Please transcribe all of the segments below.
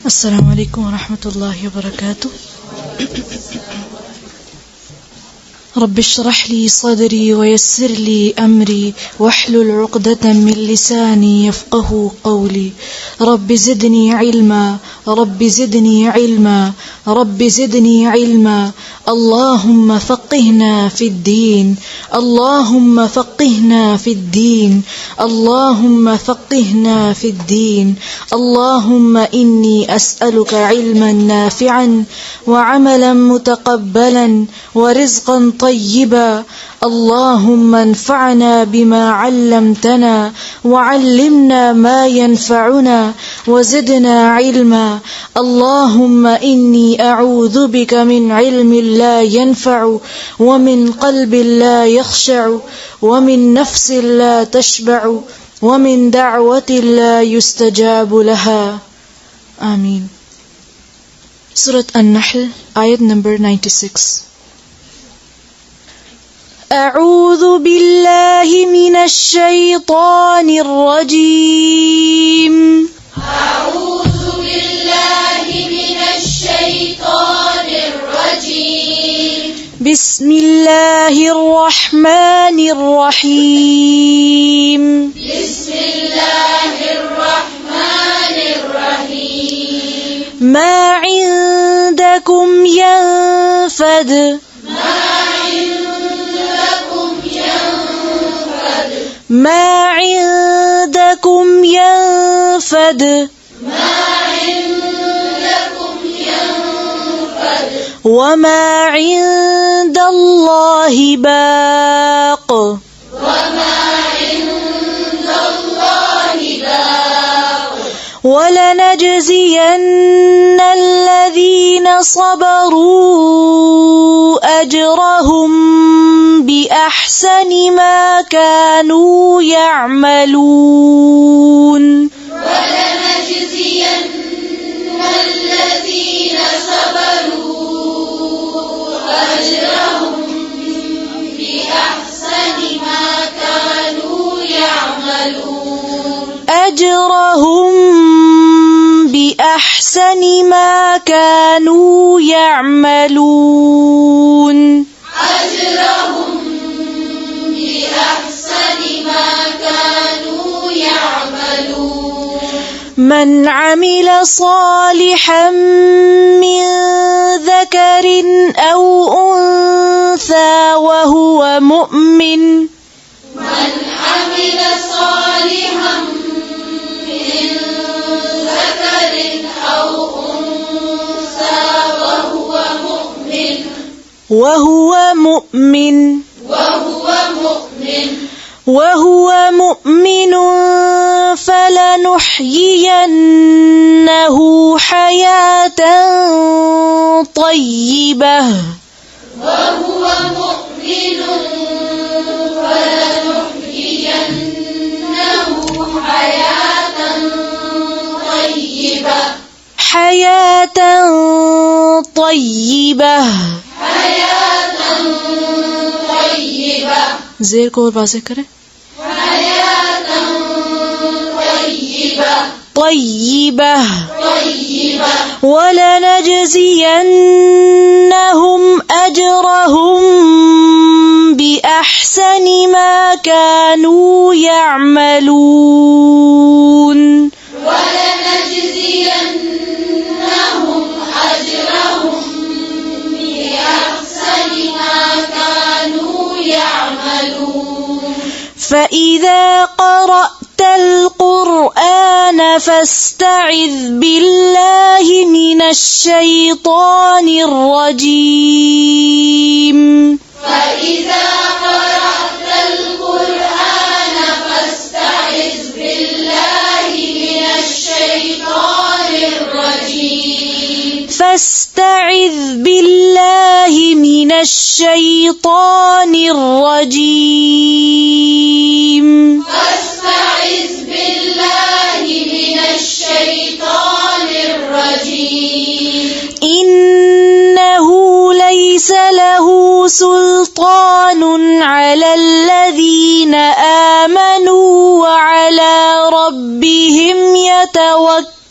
السلام عليكم ورحمة الله وبركاته. رب اشرح لي صدري ويسر لي أمري واحلل عقدة من لساني يفقه قولي. رب زدني علما، رب زدني علما، رب زدني علما. اللهم فقهنا في الدين، اللهم فقهنا في الدين، اللهم فقهنا في الدين. اللهم إني أسألك علما نافعا وعملا متقبلا ورزقا طيبا. اللهم انفعنا بما علمتنا وعلمنا ما ينفعنا وزدنا علما. اللهم إني أعوذ بك من علم لا ينفع ومن قلب لا يخشع ومن نفس لا تشبع ومن دعوة لا يستجاب لها. آمين. سورة النحل آية number 96. أعوذ بالله من الشيطان الرجيم. أعوذ بالله من الشيطان الرجيم. بسم الله الرحمن الرحيم. بسم الله الرحمن الرحيم. ما عندكم ينفد، ما عندكم ينفد، ما عندكم ينفد، وما عند الله باق، وما عند الله باق. ولنجزين الذين صبروا أجرهم بأحسن ما كانوا يعملون. ولنجزين الذين صبروا أجرهم بأحسن ما كانوا يعملون. أجرهم بأحسن ما كانوا يعملون. أجرهم بأحسن ما كانوا يعملون. من عمل صالحا من ذكر أو أنثى وهو مؤمن، من عمل صالحا من ذكر أو أنثى وهو مؤمن، وهو مؤمن، وهو مؤمن فلنحيينه حياة طيبة، وهو مؤمن فلنحيينه حياة طيبة، حياة طيبة. حياة طيبة. زیر کو اور واضح کریں. حياة طيبة. طيبة. طيبة. ولنجزينهم أجرهم بأحسن ما كانوا يعملون. ولنجزينهم أجرهم بأحسن ما كانوا يعملون. فإذا قرأت القرآن فاستعذ بالله من الشيطان الرجيم. فإذا قرأت القرآن فاستعذ بالله من الشيطان الرجيم. فاستعذ بالله من الشيطان الرجيم. فاستعذ بالله من الشيطان الرجيم. إنه ليس له سلطان على الذين آمنوا وعلى ربهم يتوكلون.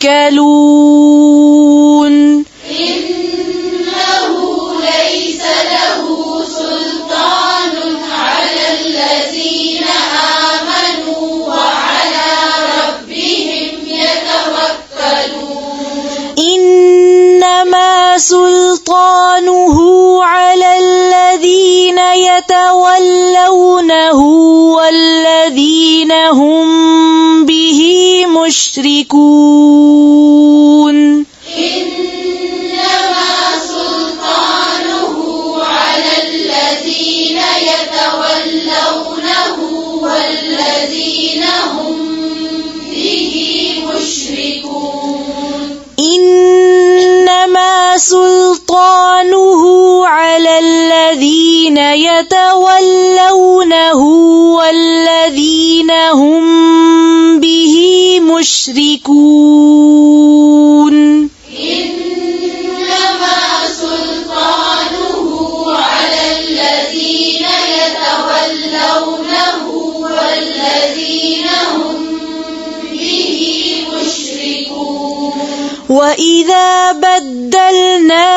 وإذا بدلنا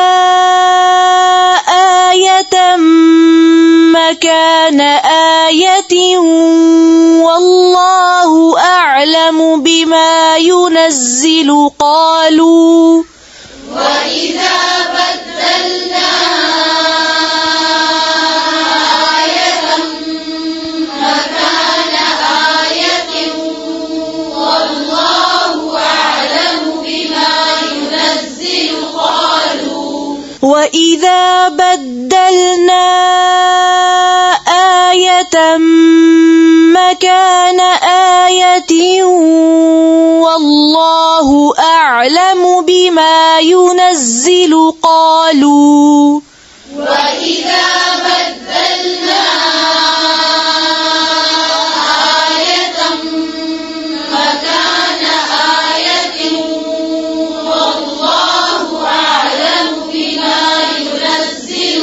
آية مكان آية والله أعلم بما ينزل قالوا وإذا بدلنا آية مكان آية والله أعلم بما ينزل قالوا وإذا بدلنا آية مكان آية والله أعلم بما ينزل قالوا وإذا بدلنا آية مكان آية والله أعلم بما ينزل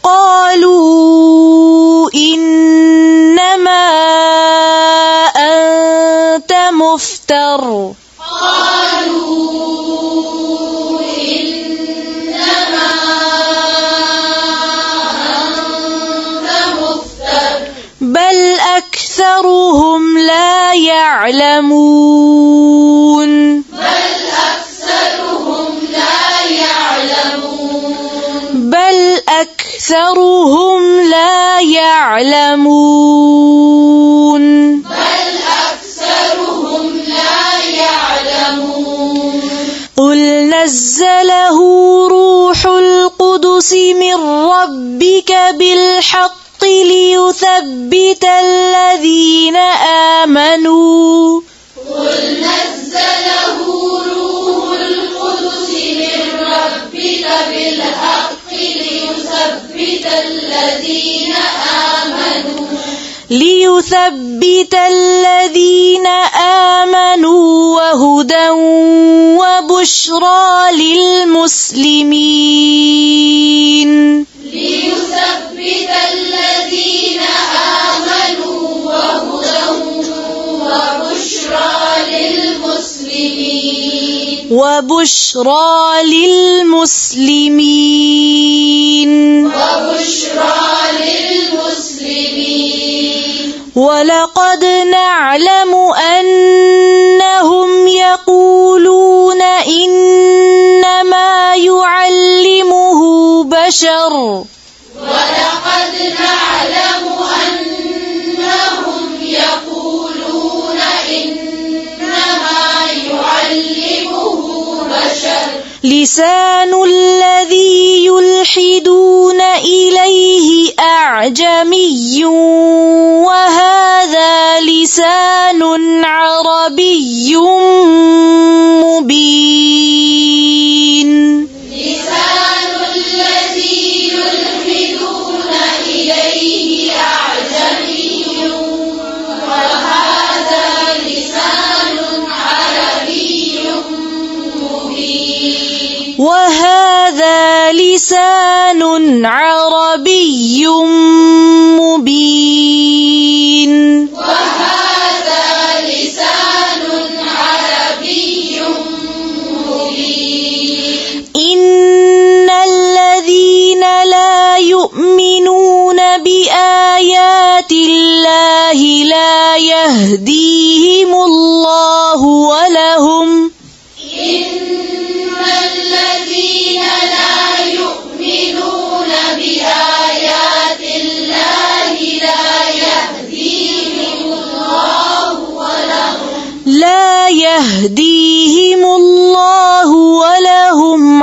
قالوا إنما أنت مفتر بل أكثرهم لا يعلمون بل أكثرهم لا يعلمون قل نزله روح القدس من ربك بالحق ليثبت الذين آمنوا ليثبت الذين آمنوا وهدى وبشرى للمسلمين وبشرى للمسلمين ولقد نعلم أنهم يقولون إنما يعلمه بشر لسان الذي يلحدون إليه أعجمي وهذا لسان عربي مبين وهذا لسان عربي مبين إن الذين لا يؤمنون بآيات الله لا يهديهم الله ولهم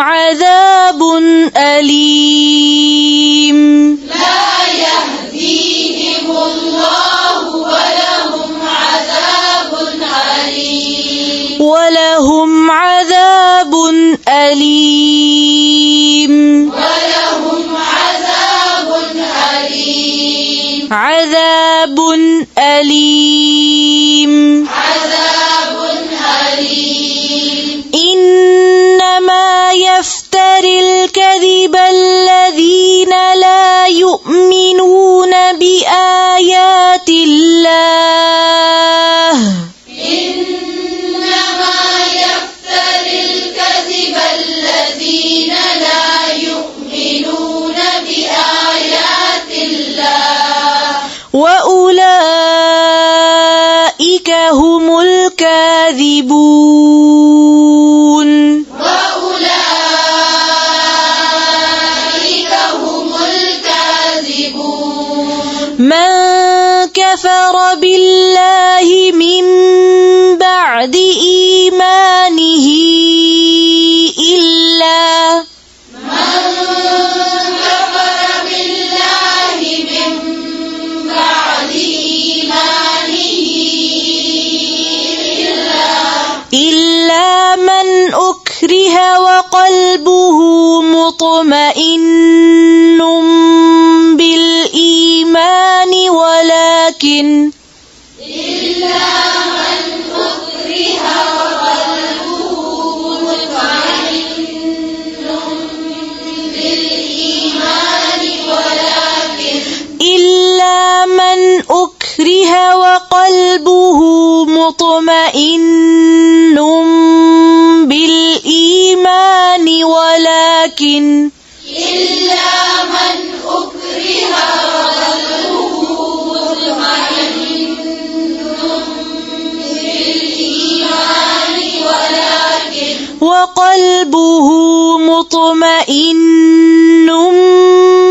عذاب أليم ولهم عذاب أليم عذاب أليم إنما يفتري الكذب الذين لا يؤمنون بآيات الله إنما يفتري أكره وقلبه مطمئن بالإيمان ولكن إلا من أكره وقلبه مطمئن بالإيمان ولكن وقلبه مطمئن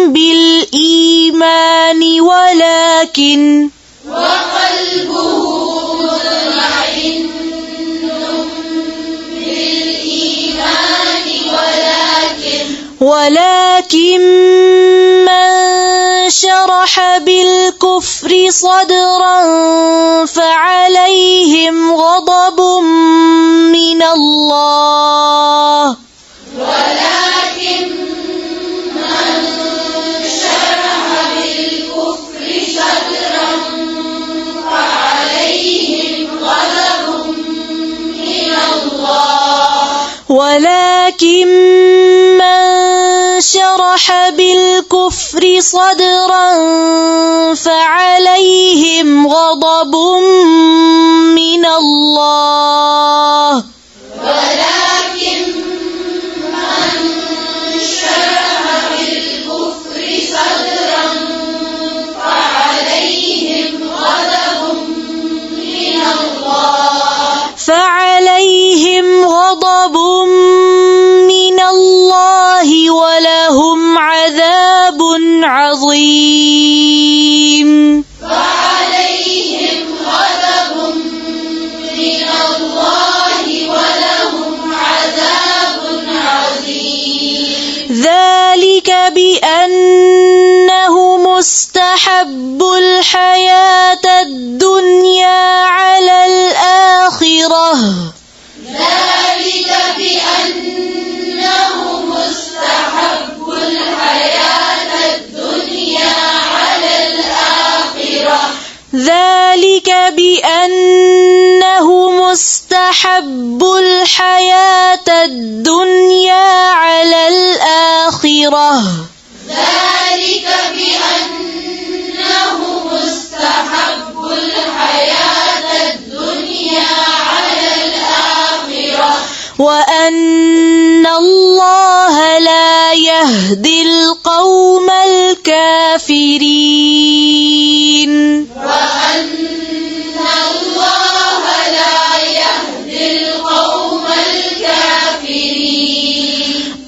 بالإيمان ولكن من شرح بالكفر صدرا فعليهم غضب من الله ولكن من شرح بالكفر صدرا فعليهم غضب من الله ولهم عذاب عظيم ذلك بأنهم استحبوا الحياة الدنيا على الآخرة ذلك بأنهم استحبوا الحياة الدنيا على الآخرة وأن الله لا يهدي القوم الكافرين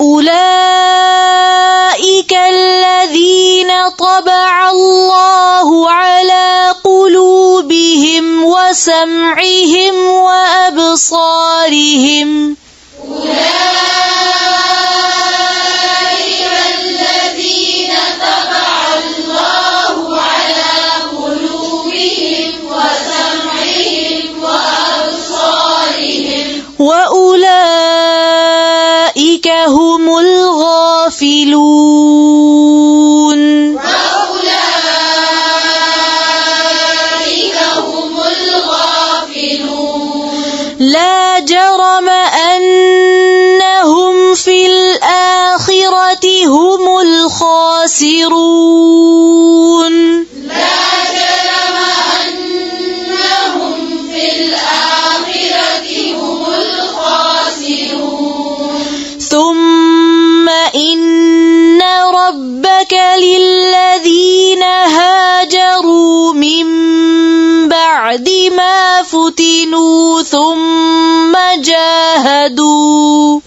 أولئك الذين طبع الله على قلوبهم وسمعهم وأبصارهم وأولئك هم الغافلون لا جرم أنهم في الآخرة هم الخاسرون ثم إن ربك للذين هاجروا من بعد ما فتنوا ثم جاهدوا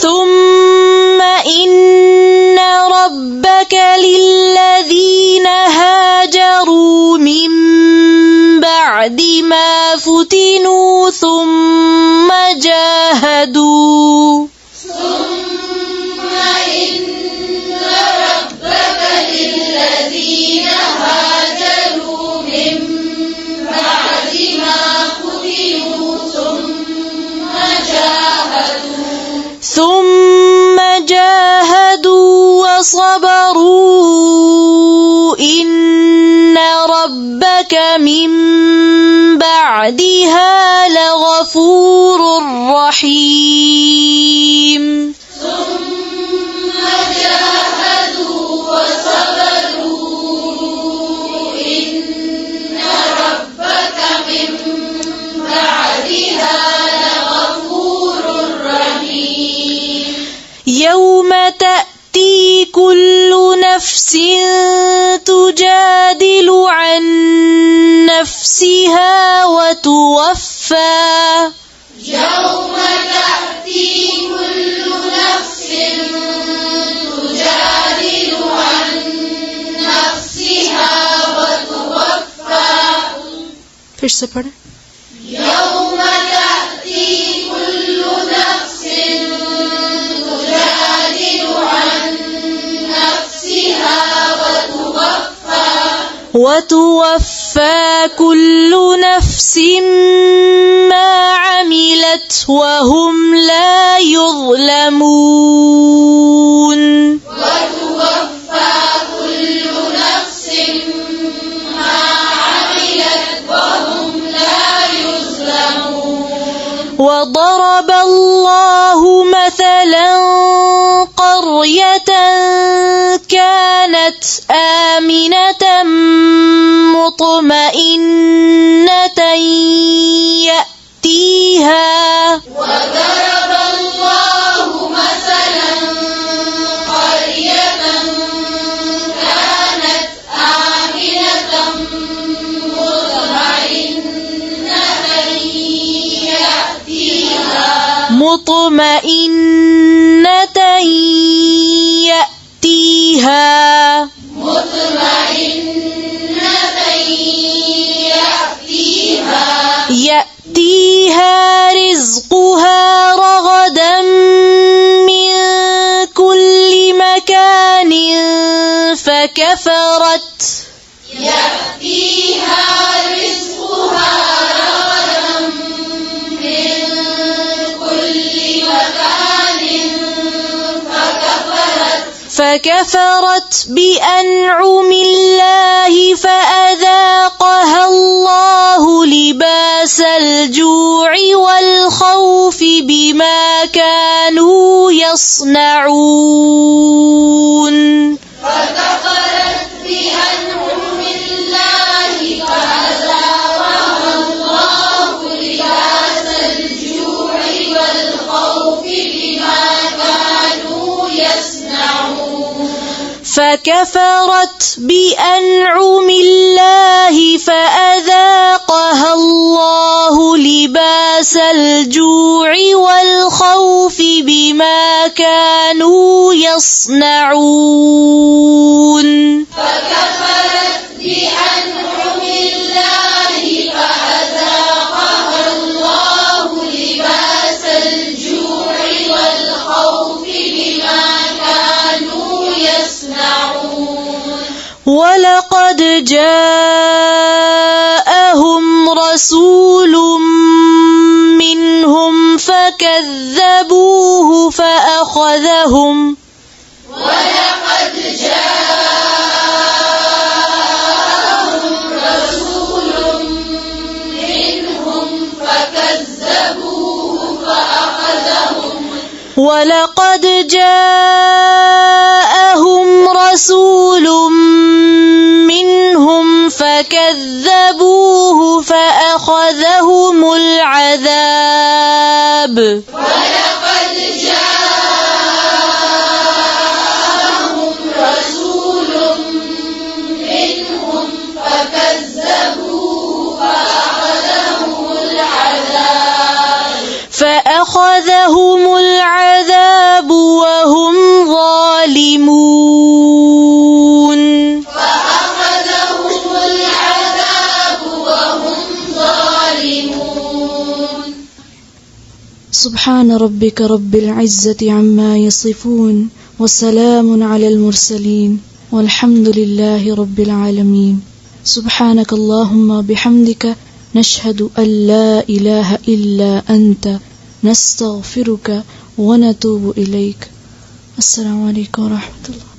ثم إن ربك للذين هاجروا من بعد ما فتنوا ثم جاهدوا صبروا إن ربك من بعدها لغفور رحيم ثم جاهدوا وصبروا إن ربك من بعدها لغفور رحيم يوم تأتي كل نفس تجادل عن نفسها وتوفى يوم تأتي كل نفس تجادل عن نفسها وتوفى फिर से पढ़े يوم تأتي كل نفس تجادل عن نفسها وتوفى كل نفس ما عملت وهم لا يظلمون وتوفى كل نفس ما عملت وهم لا يظلمون وضرب الله مثلا قرية كانت آمنة مطمئنة وضرب الله مثلا قرية كانت آمنة مطمئنة يأتيها رزقها رغدا من كل مكان فكفرت فكفرت بأنعم الله فأذاقها الله لباس الجوع والخوف بما كانوا يصنعون فكفرت بأنعم الله فأذاقها الله لباس الجوع والخوف بما كانوا يصنعون فكفرت بأنعم الله فأذاقها الله لباس الجوع والخوف بما كانوا يصنعون فكفرت بأنعم الله فأذاقها الله لباس الجوع والخوف بما كانوا يصنعون ولقد جاءهم رسول منهم فكذبوه فأخذهم ولقد جاءهم رسول منهم فكذبوه فأخذهم ولقد جاءهم رسول منهم فكذبوه فأخذهم العذاب ولقد جاءهم رسول منهم فكذبوه فأخذهم العذاب وهم ظالمون فأخذهم العذاب وهم ظالمون سبحان ربك رب العزة عما يصفون وسلام على المرسلين والحمد لله رب العالمين سبحانك اللهم بحمدك نشهد أن لا إله إلا أنت نستغفرك ونتوب إليك. السلام عليكم ورحمة الله.